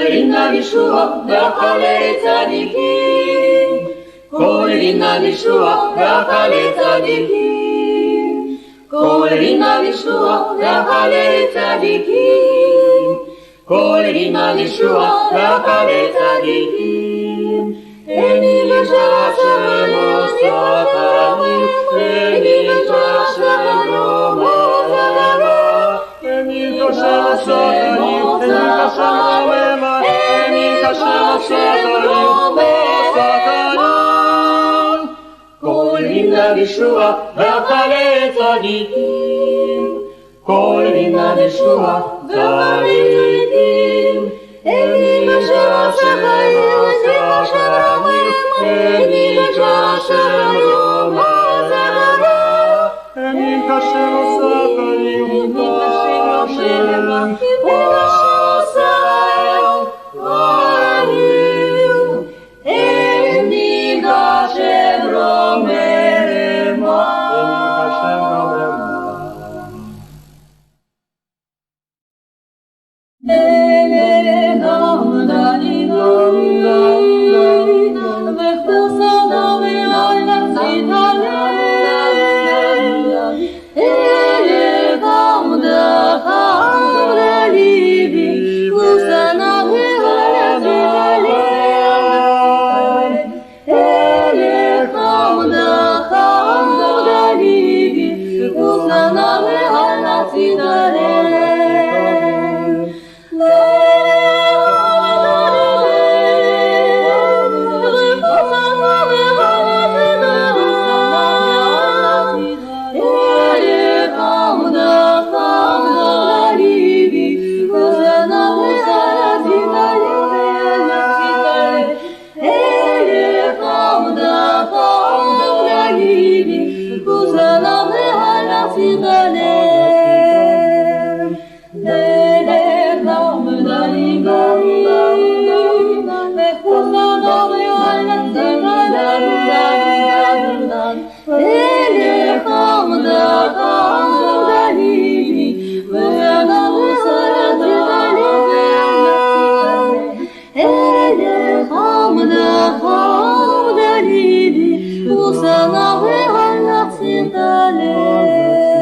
Koelina Yeshua, V'achalei Tzadikim. Koelina Yeshua, V'achalei Tzadikim. Koelina Yeshua, V'achalei Tzadikim. Koelina Yeshua, V'achalei Tzadikim. Eni Hashem Osatani, Eni Hashem Romana, Eni Hashem Osatani, Eni Hashem Romana, Koelina Yeshua, V'achalei Tzadikim. Koelina Yeshua, V'achalei Tzadikim. Eni Hashem Osatani, Eni Hashem Romana, Eni Hashem Osatani, Eni Hashem Romana. Usana ve anlatsın dale.